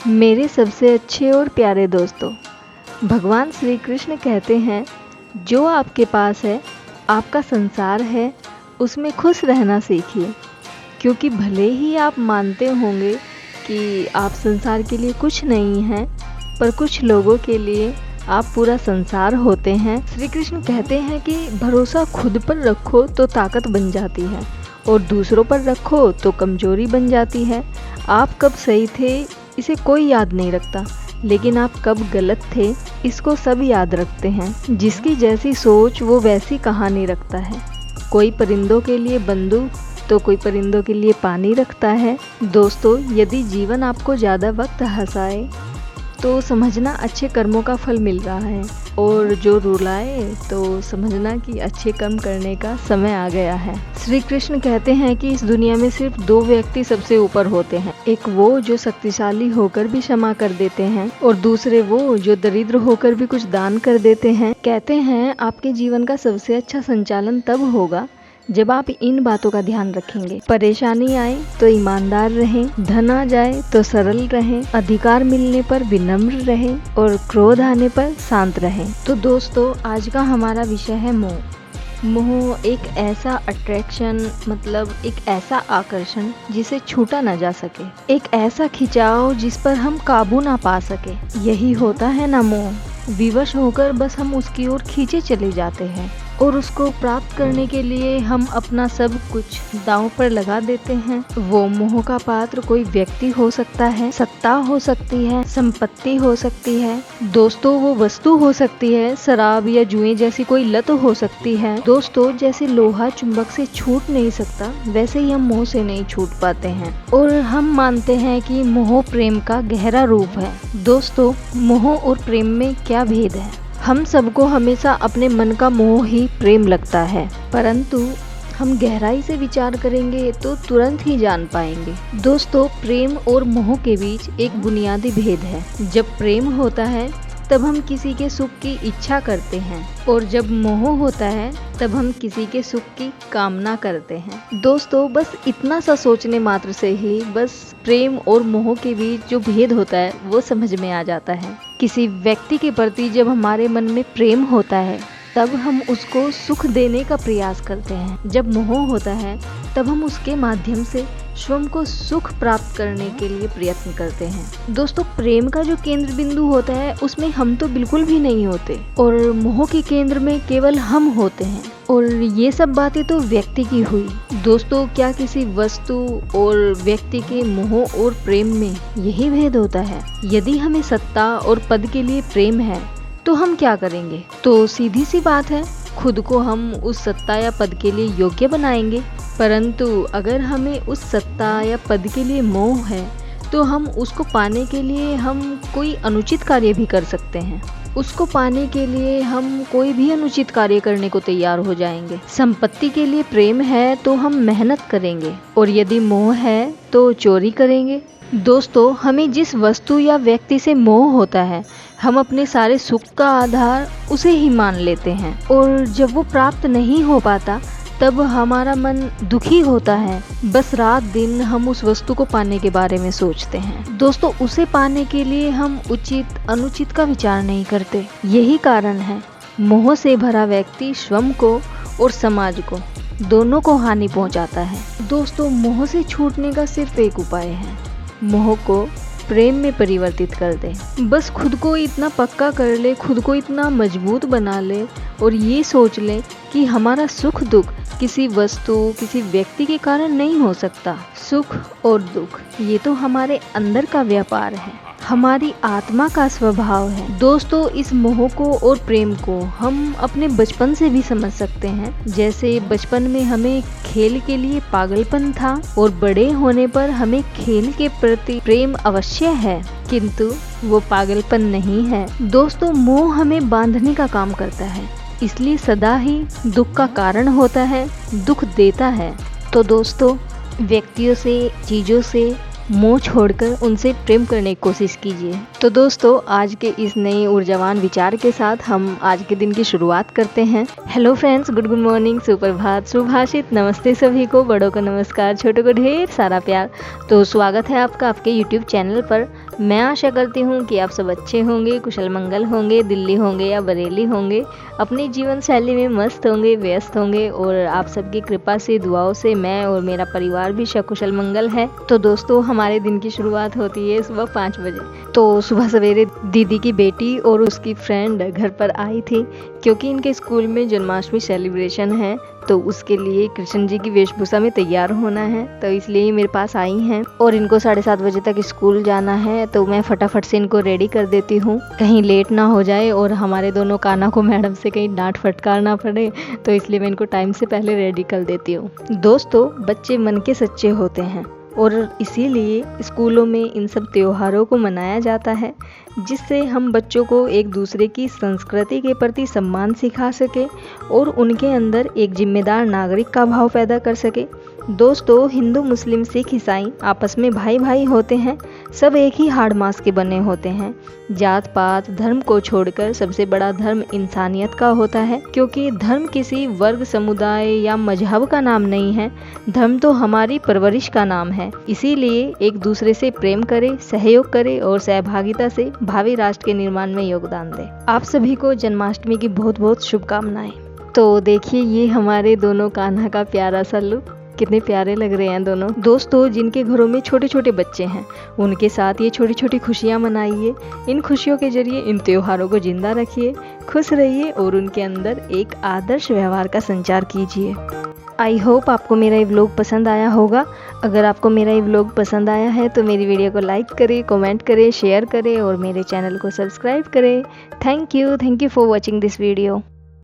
मेरे सबसे अच्छे और प्यारे दोस्तों, भगवान श्री कृष्ण कहते हैं, जो आपके पास है, आपका संसार है, उसमें खुश रहना सीखिए। क्योंकि भले ही आप मानते होंगे कि आप संसार के लिए कुछ नहीं हैं, पर कुछ लोगों के लिए आप पूरा संसार होते हैं। श्री कृष्ण कहते हैं कि भरोसा खुद पर रखो तो ताकत बन जाती है और दूसरों पर रखो तो कमजोरी बन जाती है। आप कब सही थे इसे कोई याद नहीं रखता, लेकिन आप कब गलत थे इसको सब याद रखते हैं। जिसकी जैसी सोच वो वैसी कहानी रखता है। कोई परिंदों के लिए बंदूक तो कोई परिंदों के लिए पानी रखता है। दोस्तों, यदि जीवन आपको ज़्यादा वक्त हंसाए तो समझना अच्छे कर्मों का फल मिल रहा है, और जो रुलाए तो समझना कि अच्छे कर्म करने का समय आ गया है। श्री कृष्ण कहते हैं कि इस दुनिया में सिर्फ दो व्यक्ति सबसे ऊपर होते हैं। एक वो जो शक्तिशाली होकर भी क्षमा कर देते हैं, और दूसरे वो जो दरिद्र होकर भी कुछ दान कर देते हैं। कहते हैं आपके जीवन का सबसे अच्छा संचालन तब होगा जब आप इन बातों का ध्यान रखेंगे। परेशानी आए तो ईमानदार रहें, धन आ जाए तो सरल रहें, अधिकार मिलने पर विनम्र रहें और क्रोध आने पर शांत रहें। तो दोस्तों, आज का हमारा विषय है मोह। मोह एक ऐसा अट्रैक्शन, मतलब एक ऐसा आकर्षण जिसे छूटा न जा सके, एक ऐसा खिंचाव जिस पर हम काबू ना पा सके। यही होता है ना मोह। विवश होकर बस हम उसकी ओर खींचे चले जाते हैं और उसको प्राप्त करने के लिए हम अपना सब कुछ दांव पर लगा देते हैं। वो मोह का पात्र कोई व्यक्ति हो सकता है, सत्ता हो सकती है, संपत्ति हो सकती है। दोस्तों, वो वस्तु हो सकती है, शराब या जुए जैसी कोई लत हो सकती है। दोस्तों, जैसे लोहा चुंबक से छूट नहीं सकता, वैसे ही हम मोह से नहीं छूट पाते हैं, और हम मानते हैं कि मोह प्रेम का गहरा रूप है। दोस्तों, मोह और प्रेम में क्या भेद है? हम सबको हमेशा अपने मन का मोह ही प्रेम लगता है, परंतु हम गहराई से विचार करेंगे तो तुरंत ही जान पाएंगे। दोस्तों, प्रेम और मोह के बीच एक बुनियादी भेद है। जब प्रेम होता है तब हम किसी के सुख की इच्छा करते हैं, और जब मोह होता है तब हम किसी के सुख की कामना करते हैं। दोस्तों, बस इतना सा सोचने मात्र से ही बस प्रेम और मोह के बीच जो भेद होता है वो समझ में आ जाता है। किसी व्यक्ति के प्रति जब हमारे मन में प्रेम होता है तब हम उसको सुख देने का प्रयास करते हैं। जब मोह होता है तब हम उसके माध्यम से स्वयं को सुख प्राप्त करने के लिए प्रयत्न करते हैं। दोस्तों, प्रेम का जो केंद्र बिंदु होता है उसमें हम तो बिल्कुल भी नहीं होते, और मोह के केंद्र में केवल हम होते हैं। और ये सब बातें तो व्यक्ति की हुई। दोस्तों, क्या किसी वस्तु और व्यक्ति के मोह और प्रेम में यही भेद होता है? यदि हमें सत्ता और पद के लिए प्रेम है तो हम क्या करेंगे? तो सीधी सी बात है, खुद को हम उस सत्ता या पद के लिए योग्य बनाएंगे। परंतु अगर हमें उस सत्ता या पद के लिए मोह है तो हम उसको पाने के लिए हम कोई अनुचित कार्य भी कर सकते हैं। उसको पाने के लिए हम कोई भी अनुचित कार्य करने को तैयार हो जाएंगे। संपत्ति के लिए प्रेम है तो हम मेहनत करेंगे, और यदि मोह है तो चोरी करेंगे। दोस्तों, हमें जिस वस्तु या व्यक्ति से मोह होता है हम अपने सारे सुख का आधार उसे ही मान लेते हैं, और जब वो प्राप्त नहीं हो पाता तब हमारा मन दुखी होता है। बस रात दिन हम उस वस्तु को पाने के बारे में सोचते हैं। दोस्तों, उसे पाने के लिए हम उचित अनुचित का विचार नहीं करते। यही कारण है मोह से भरा व्यक्ति स्वयं को और समाज को दोनों को हानि पहुंचाता है। दोस्तों, मोह से छूटने का सिर्फ एक उपाय है, मोह को प्रेम में परिवर्तित कर दे। बस खुद को इतना पक्का कर ले, खुद को इतना मजबूत बना ले, और ये सोच ले कि हमारा सुख दुख किसी वस्तु, किसी व्यक्ति के कारण नहीं हो सकता। सुख और दुख ये तो हमारे अंदर का व्यापार है, हमारी आत्मा का स्वभाव है। दोस्तों, इस मोह को और प्रेम को हम अपने बचपन से भी समझ सकते हैं। जैसे बचपन में हमें खेल के लिए पागलपन था, और बड़े होने पर हमें खेल के प्रति प्रेम अवश्य है, किंतु वो पागलपन नहीं है। दोस्तों, मोह हमें बांधने का काम करता है, इसलिए सदा ही दुख का कारण होता है, दुख देता है। तो दोस्तों, व्यक्तियों से, चीज़ों से मोह छोड़कर उनसे प्रेम करने की कोशिश कीजिए। तो दोस्तों, आज के इस नए ऊर्जावान विचार के साथ हम आज के दिन की शुरुआत करते हैं। हेलो फ्रेंड्स, गुड मॉर्निंग, सुप्रभात, सुभाषित, नमस्ते सभी को, बड़ों को नमस्कार, छोटों को ढेर सारा प्यार। तो स्वागत है आपका आपके यूट्यूब चैनल पर। मैं आशा करती हूँ कि आप सब अच्छे होंगे, कुशल मंगल होंगे, दिल्ली होंगे या बरेली होंगे, अपनी जीवन शैली में मस्त होंगे, व्यस्त होंगे और आप सबकी कृपा से, दुआओं से मैं और मेरा परिवार भी सकुशल मंगल है। तो दोस्तों, हमारे दिन की शुरुआत होती है सुबह 5 बजे। तो सुबह सवेरे दीदी की बेटी और उसकी फ्रेंड घर पर आई थी, क्योंकि इनके स्कूल में जन्माष्टमी सेलिब्रेशन है, तो उसके लिए कृष्ण जी की वेशभूषा में तैयार होना है, तो इसलिए मेरे पास आई हैं और इनको 7:30 बजे तक स्कूल जाना है। तो मैं फटाफट से इनको रेडी कर देती हूँ, कहीं लेट ना हो जाए और हमारे दोनों कान्हा को मैडम से कहीं डांट फटकार ना पड़े, तो इसलिए मैं इनको टाइम से पहले रेडी कर देती हूँ। दोस्तों, बच्चे मन के सच्चे होते हैं और इसीलिए स्कूलों में इन सब त्योहारों को मनाया जाता है, जिससे हम बच्चों को एक दूसरे की संस्कृति के प्रति सम्मान सिखा सके और उनके अंदर एक जिम्मेदार नागरिक का भाव पैदा कर सके। दोस्तों, हिंदू, मुस्लिम, सिख, ईसाई आपस में भाई भाई होते हैं, सब एक ही हाड़ मांस के बने होते हैं। जात पात धर्म को छोड़कर सबसे बड़ा धर्म इंसानियत का होता है, क्योंकि धर्म किसी वर्ग, समुदाय या मजहब का नाम नहीं है, धर्म तो हमारी परवरिश का नाम है। इसीलिए एक दूसरे से प्रेम करें, सहयोग करें और सहभागिता से भावी राष्ट्र के निर्माण में योगदान दें। आप सभी को जन्माष्टमी की बहुत बहुत शुभकामनाएं। तो देखिए, ये हमारे दोनों कान्हा का प्यारा सा लुक, कितने प्यारे लग रहे हैं दोनों। दोस्तों, जिनके घरों में छोटे छोटे बच्चे हैं, उनके साथ ये छोटी छोटी खुशियाँ मनाइए। इन खुशियों के जरिए इन त्योहारों को जिंदा रखिए, खुश रहिए और उनके अंदर एक आदर्श व्यवहार का संचार कीजिए। आई होप आपको मेरा ये व्लॉग पसंद आया होगा। अगर आपको मेरा ये व्लॉग पसंद आया है तो मेरी वीडियो को लाइक करें, कमेंट करें, शेयर करें और मेरे चैनल को सब्सक्राइब करें। Thank you for watching this video.